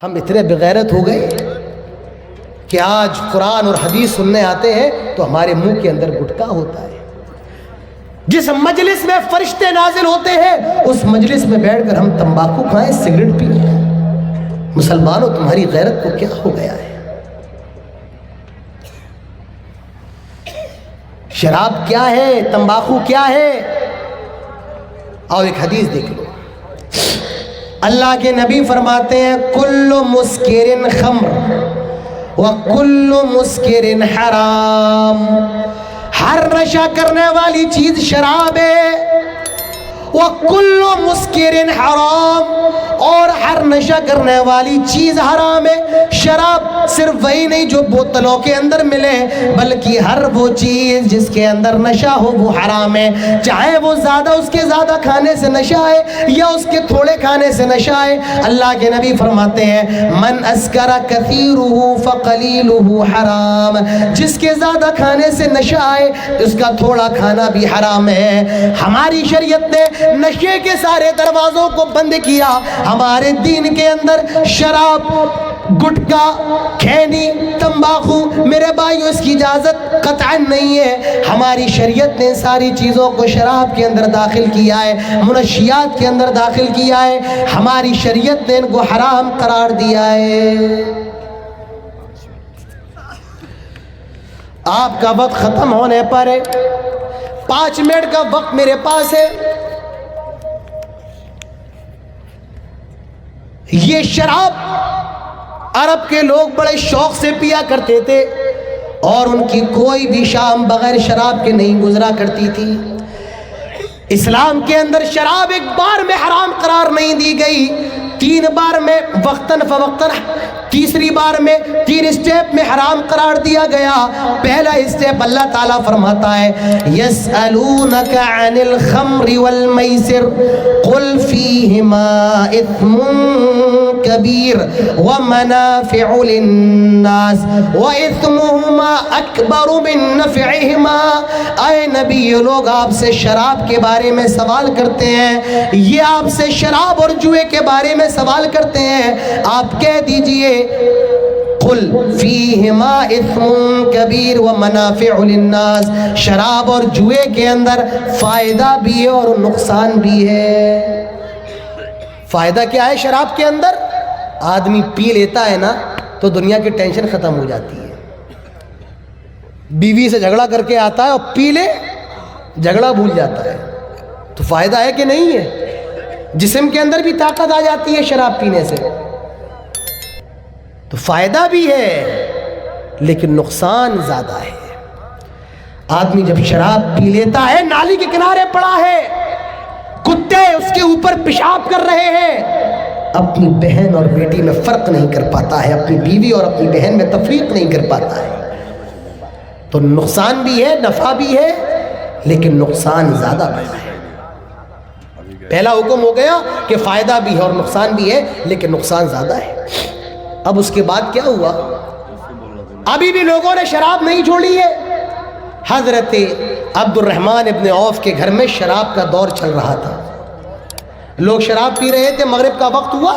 ہم اتنے بغیرت ہو گئے کہ آج قرآن اور حدیث سننے آتے ہیں تو ہمارے منہ کے اندر گٹکا ہوتا ہے. جس مجلس میں فرشتے نازل ہوتے ہیں اس مجلس میں بیٹھ کر ہم تمباکو کھائیں، سگریٹ پئیں. مسلمانوں تمہاری غیرت کو کیا ہو گیا ہے؟ شراب کیا ہے؟ تمباکو کیا ہے؟ آؤ ایک حدیث دیکھ لو. اللہ کے نبی فرماتے ہیں کل مسکر خمر وکل مسکر حرام. ہر نشہ کرنے والی چیز شراب ہے. وکل مسکر حرام، اور ہر نشہ کرنے والی چیز حرام ہے. شراب صرف وہی نہیں جو بوتلوں کے اندر ملے، بلکہ ہر وہ چیز جس کے اندر نشہ ہو وہ حرام ہے. چاہے وہ زیادہ اس کے زیادہ کھانے سے نشہ ہے یا اس کے تھوڑے کھانے سے نشہ ہے. اللہ کے نبی فرماتے ہیں من اسکر کثیرہ فقلیلہ حرام. جس کے زیادہ کھانے سے نشہ ہے اس کا تھوڑا کھانا بھی حرام ہے. ہماری شریعت نے نشے کے سارے دروازوں کو بند کیا. ہمارے دین کے اندر شراب، گٹکا، کھینی، تمباکو، میرے بھائیو اس کی اجازت قطعا نہیں ہے. ہماری شریعت نے ساری چیزوں کو شراب کے اندر داخل کیا ہے، منشیات کے اندر داخل کیا ہے. ہماری شریعت نے ان کو حرام قرار دیا ہے. آپ کا وقت ختم ہونے پر ہے، 5 منٹ کا وقت میرے پاس ہے. یہ شراب عرب کے لوگ بڑے شوق سے پیا کرتے تھے اور ان کی کوئی بھی شام بغیر شراب کے نہیں گزرا کرتی تھی. اسلام کے اندر شراب ایک بار میں حرام قرار نہیں دی گئی، 3 بار میں وقتاً فوقتاً، تیسری بار میں 3 اسٹیپ میں حرام قرار دیا گیا. پہلا اسٹیپ اللہ تعالیٰ فرماتا ہے یسألونک عن الخمر والمیسر قل فیہما اثم کبیر ومنافع للناس واثمہما اکبر من نفعہما. اے نبی یہ لوگ آپ سے شراب کے بارے میں سوال کرتے ہیں، یہ آپ سے شراب اور جوئے کے بارے میں سوال کرتے ہیں. آپ کہہ دیجئے قل فیہما اثم کبیر ومنافع للناس. شراب اور جوئے کے اندر فائدہ بھی ہے اور نقصان بھی ہے. فائدہ کیا ہے شراب کے اندر؟ آدمی پی لیتا ہے نا تو دنیا کی ٹینشن ختم ہو جاتی ہے. بیوی سے جھگڑا کر کے آتا ہے اور پی لے جھگڑا بھول جاتا ہے. تو فائدہ ہے کہ نہیں ہے؟ جسم کے اندر بھی طاقت آ جاتی ہے شراب پینے سے. تو فائدہ بھی ہے لیکن نقصان زیادہ ہے. آدمی جب شراب پی لیتا ہے، نالی کے کنارے پڑا ہے، کتے اس کے اوپر پیشاب کر رہے ہیں، اپنی بہن اور بیٹی میں فرق نہیں کر پاتا ہے، اپنی بیوی اور اپنی بہن میں تفریق نہیں کر پاتا ہے. تو نقصان بھی ہے، نفع بھی ہے، لیکن نقصان زیادہ بڑا ہے. پہلا حکم ہو گیا کہ فائدہ بھی ہے اور نقصان بھی ہے لیکن نقصان زیادہ ہے. اب اس کے بعد کیا ہوا؟ ابھی بھی لوگوں نے شراب نہیں چھوڑی ہے. حضرت عبد الرحمن ابن عوف کے گھر میں شراب کا دور چل رہا تھا. لوگ شراب پی رہے تھے، مغرب کا وقت ہوا،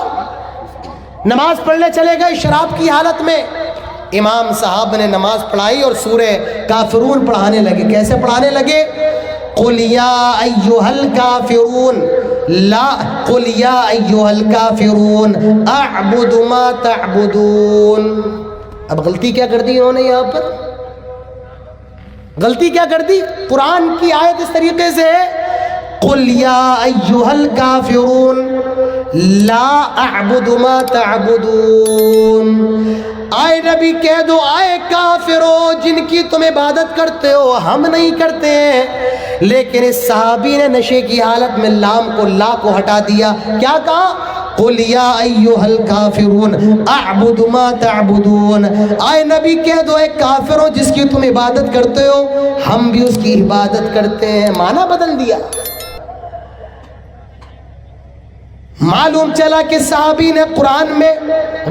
نماز پڑھنے چلے گئے شراب کی حالت میں. امام صاحب نے نماز پڑھائی اور سورہ کافرون پڑھانے لگے. کیسے پڑھانے لگے؟ قل یا ایھا الکافرون لا قل یا ایھا الکافرون اعبد ما تعبدون. اب غلطی کیا کر دی انہوں نے یہاں پر؟ غلطی کیا کر دی؟ قرآن کی آیت اس طریقے سے ہے قل یا ایھا الکافرون لا اعبد ما تعبدون. آئے نبی کہہ دو آئے کافرو جن کی تم عبادت کرتے ہو ہم نہیں کرتے ہیں. لیکن اس صحابی نے نشے کی حالت میں لام کو لا کو ہٹا دیا. کیا کہا؟ قل یا ایھا الکافرون اعبد ما تعبدون. آئے نبی کہہ دو اے کافرو جس کی تم عبادت کرتے ہو ہم بھی اس کی عبادت کرتے ہیں. معنی بدل دیا. معلوم چلا کہ صحابی نے قرآن میں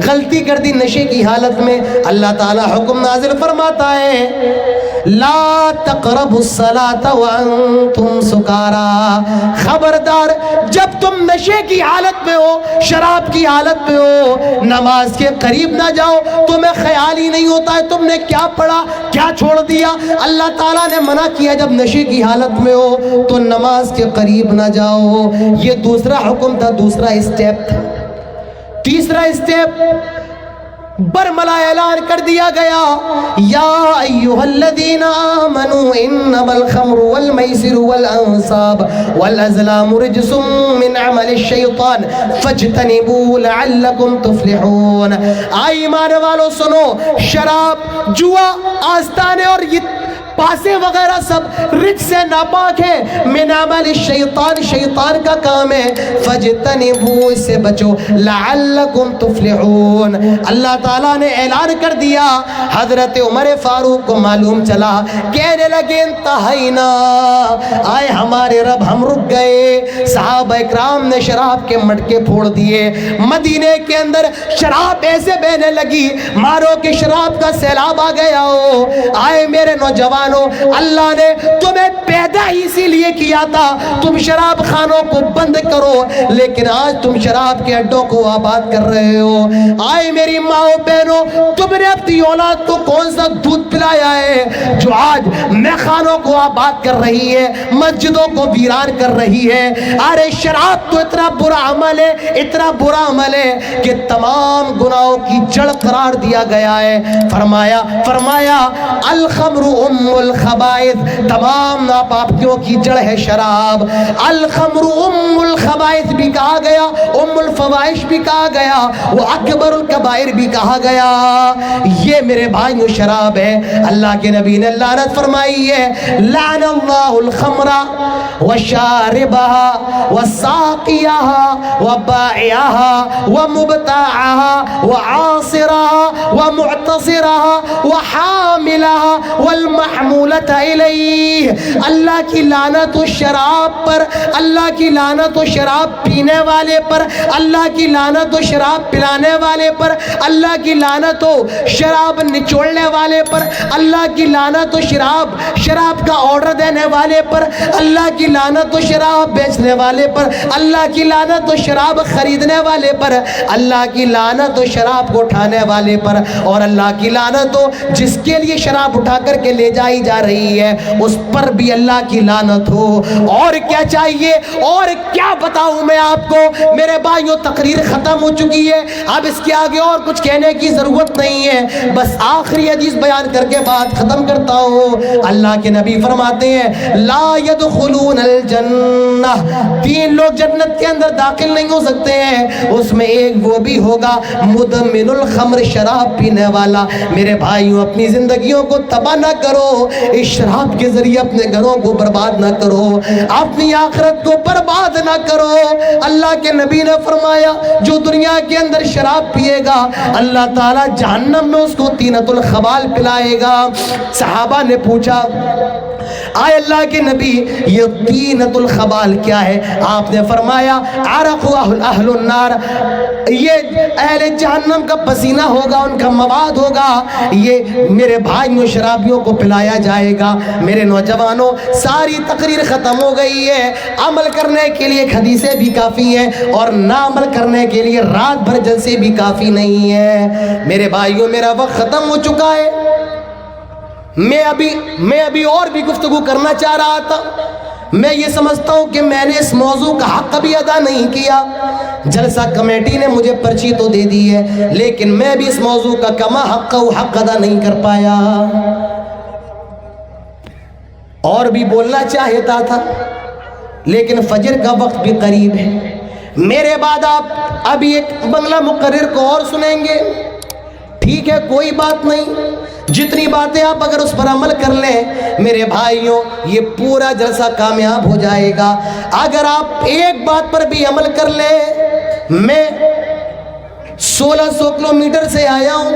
غلطی کر دی نشے کی حالت میں. اللہ تعالیٰ حکم نازل فرماتا ہے لا تقربوا الصلاة وانتم سکارا. خبردار جب تم نشے کی حالت میں ہو, شراب کی حالت میں ہو, نماز کے قریب نہ جاؤ. تمہیں خیال ہی نہیں ہوتا ہے تم نے کیا پڑھا کیا چھوڑ دیا. اللہ تعالیٰ نے منع کیا جب نشے کی حالت میں ہو تو نماز کے قریب نہ جاؤ. یہ دوسرا حکم تھا, دوسرا اسٹیپ تھا. تیسرا اسٹیپ برملا اعلان کر دیا گیا یا ایھا الذین آمنوا انما الخمر والمیسر والانصاب والازلام رجس من عمل الشیطان فاجتنبوه لعلکم تفلحون. ایمان والو سنو, شراب, جوا, آستانے اور یہ پاسے وغیرہ سب رجس سے ناپاک ہے. من عمل الشیطان, شیطان کا کام ہے. فاجتنبوه, اس سے بچو. لعلکم تفلحون. اللہ تعالیٰ نے اعلان کر دیا. حضرت عمر فاروق کو معلوم چلا, کہنے لگے انتہینا, آئے ہمارے رب ہم رک گئے. صحابہ اکرام نے شراب کے مٹکے پھوڑ دیے. مدینے کے اندر شراب ایسے بہنے لگی مارو کہ شراب کا سیلاب آ گیا ہو. آئے میرے نوجوان, اللہ نے تمہیں پیدا ہی اسی لیے کیا تھا تم شراب خانوں کو بند کرو, لیکن آج تم شراب کے اڈوں کو آباد کر رہے ہو. آئے میری ماں بہنوں, تم نے اپنی اولاد کو کون سا دودھ پلایا ہے جو آج میں خانوں کو آباد کر رہی ہے, مسجدوں کو ویران کر رہی ہے. ارے شراب تو اتنا برا عمل ہے, اتنا برا عمل ہے کہ تمام گناہوں کی جڑ قرار دیا گیا ہے. فرمایا الخمر ام الخبائث, تمام ناپاکیوں کی جڑ ہے شراب. الخمر ام الخبائث بھی کہا گیا, ام الفواحش بھی کہا گیا, وہ اکبر الکبائر بھی کہا گیا. یہ میرے بھائیوں شراب ہے. اللہ کے نبی نے لعنت فرمائی ہے لعن اللہ الخمر وشاربها وساقيها وبائعها ومبتاعها وعاصرها ومعتصرها وحاملها والمحمولة إليه. اللہ کی لعنت و شراب پر, اللہ کی لعنت و شراب پینے والے پر, اللہ کی لعنت و شراب پلانے والے پر, اللہ کی لعنت و شراب نچوڑنے والے پر, اللہ کی لعنت و شراب کا آرڈر دینے والے پر, اللہ کی لعنت و شراب بیچنے والے پر, اللہ کی لعنت و شراب خریدنے والے پر, اللہ کی لعنت و شراب کو اٹھانے والے پر, اور اللہ کی لعنت و جس کے لیے شراب اٹھا کر کے لے جائی جا رہی ہے اس پر بھی اللہ کی لعنت ہو. اور کیا چاہیے, اور کیا بتاؤں میں آپ کو میرے بھائیوں. تقریر ختم ہو چکی ہے, اب اس کے آگے اور کچھ کہنے کی ضرورت نہیں ہے, بس آخری حدیث بیان کر کے بات ختم کرتا ہوں. اللہ کے نبی فرماتے ہیں لا يدخلون الجنہ, 3 لوگ جنت کے اندر داخل نہیں ہو سکتے ہیں, اس میں ایک وہ بھی ہوگا مدمن الخمر, شراب پینے والا. میرے بھائیوں اپنی زندگیوں کو تباہ نہ کرو, اس شراب کے ذریعے اپنے گھروں کو برباد نہ کرو, اپنی آخرت کو برباد نہ کرو. اللہ کے نبی نے فرمایا جو دنیا کے اندر شراب پیے گا اللہ تعالیٰ جہنم میں اس کو طینۃ الخبال پلائے گا. صحابہ نے پوچھا آئے اللہ کے نبی یہ طینۃ الخبال کیا ہے؟ آپ نے فرمایا عرق اہل النار, یہ اہل جہنم کا پسینہ ہوگا, ان کا مواد ہوگا, یہ میرے بھائیوں شرابیوں کو پلایا جائے گا. میرے نوجوانوں ساری تقریر ختم ہو گئی ہے, عمل کرنے کے لیے حدیثیں بھی کافی ہیں اور نہ عمل کرنے کے لیے رات بھر جلسے بھی کافی نہیں ہے. میرے بھائیوں میرا وقت ختم ہو چکا ہے. میں ابھی اور بھی گفتگو کرنا چاہ رہا تھا. میں یہ سمجھتا ہوں کہ میں نے اس موضوع کا حق بھی ادا نہیں کیا. جلسہ کمیٹی نے مجھے پرچی تو دے دی ہے, لیکن میں بھی اس موضوع کا کما حق ادا نہیں کر پایا. اور بھی بولنا چاہتا تھا, لیکن فجر کا وقت بھی قریب ہے. میرے بعد آپ ابھی ایک بنگلہ مقرر کو اور سنیں گے, ٹھیک ہے کوئی بات نہیں. جتنی باتیں آپ اگر اس پر عمل کر لیں میرے بھائیوں یہ پورا جلسہ کامیاب ہو جائے گا. اگر آپ ایک بات پر بھی عمل کر لیں, میں 1600 کلومیٹر سے آیا ہوں,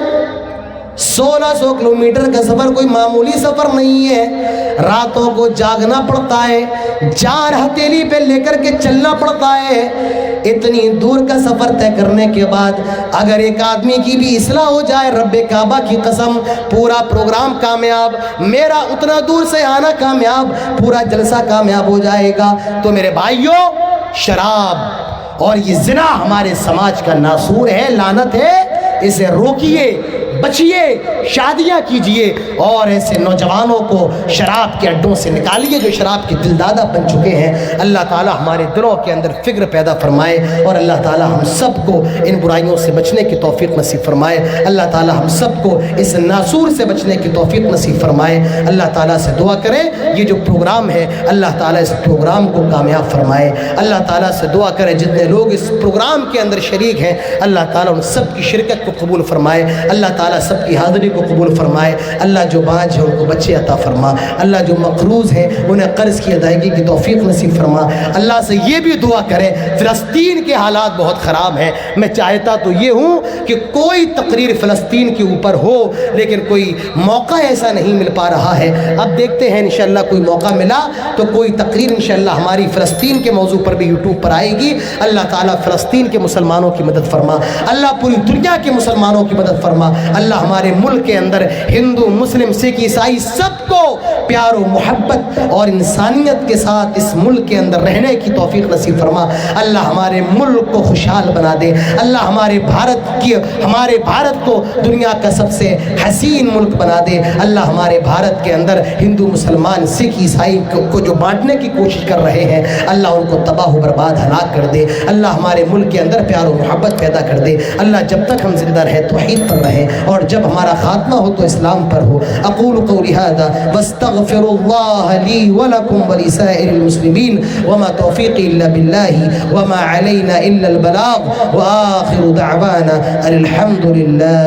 1600 کلومیٹر کا سفر کوئی معمولی سفر نہیں ہے، راتوں کو جاگنا پڑتا ہے، 4 ہتھیلی پہ لے کر کے چلنا پڑتا ہے۔ اتنی دور کا سفر طے کرنے کے بعد اگر ایک آدمی کی بھی اصلاح ہو جائے، رب کعبہ کی قسم پورا پروگرام کامیاب، میرا اتنا دور سے آنا کامیاب، پورا جلسہ کامیاب ہو جائے گا۔ تو میرے بھائیوں، شراب اور یہ زنا ہمارے سماج کا ناسور ہے، لعنت ہے، اسے روکیے، بچیے، شادیاں کیجئے اور ایسے نوجوانوں کو شراب کے اڈوں سے نکالیے جو شراب کے دلدادہ بن چکے ہیں۔ اللہ تعالی ہمارے دلوں کے اندر فکر پیدا فرمائے اور اللہ تعالی ہم سب کو ان برائیوں سے بچنے کی توفیق نصیب فرمائے۔ اللہ تعالی ہم سب کو اس ناسور سے بچنے کی توفیق نصیب فرمائے۔ اللہ تعالی سے دعا کریں یہ جو پروگرام ہے اللہ تعالی اس پروگرام کو کامیاب فرمائے۔ اللہ تعالی سے دعا کریں جتنے لوگ اس پروگرام کے اندر شریک ہیں اللہ تعالی ان سب کی شرکت کو قبول فرمائے۔ اللہ تعالی سب کی حاضری کو قبول فرمائے۔ اللہ جو باج ہیں ان کو بچے عطا فرما۔ اللہ جو مقروض ہیں انہیں قرض کی ادائیگی کی توفیق نصیب فرما۔ اللہ سے یہ بھی دعا کریں، فلسطین کے حالات بہت خراب ہیں، میں چاہتا تو یہ ہوں کہ کوئی تقریر فلسطین کے اوپر ہو، لیکن کوئی موقع ایسا نہیں مل پا رہا ہے۔ اب دیکھتے ہیں انشاءاللہ کوئی موقع ملا تو کوئی تقریر انشاءاللہ ہماری فلسطین کے موضوع پر بھی یوٹیوب پر آئے گی۔ اللہ تعالیٰ فلسطین کے مسلمانوں کی مدد فرما، اللہ پوری دنیا کے مسلمانوں کی مدد فرما۔ اللہ ہمارے ملک کے اندر ہندو، مسلم، سکھ، عیسائی سب کو پیار و محبت اور انسانیت کے ساتھ اس ملک کے اندر رہنے کی توفیق نصیب فرما۔ اللہ ہمارے ملک کو خوشحال بنا دے۔ اللہ ہمارے بھارت کو دنیا کا سب سے حسین ملک بنا دے۔ اللہ ہمارے بھارت کے اندر ہندو، مسلمان، سکھ، عیسائی کو جو بانٹنے کی کوشش کر رہے ہیں اللہ ان کو تباہ و برباد ہلاک کر دے۔ اللہ ہمارے ملک کے اندر پیار و محبت پیدا کر دے۔ اللہ جب تک ہم زندہ رہے توحید پر رہے اور جب ہمارا خاتمہ ہو تو اسلام پر ہو۔ اقول قولی ھذا واستغفر اللہ لی ولکم ولسائر المسلمین وما توفیقی الا باللہ وما علینا الا البلاغ وآخر دعوانا الحمد للہ۔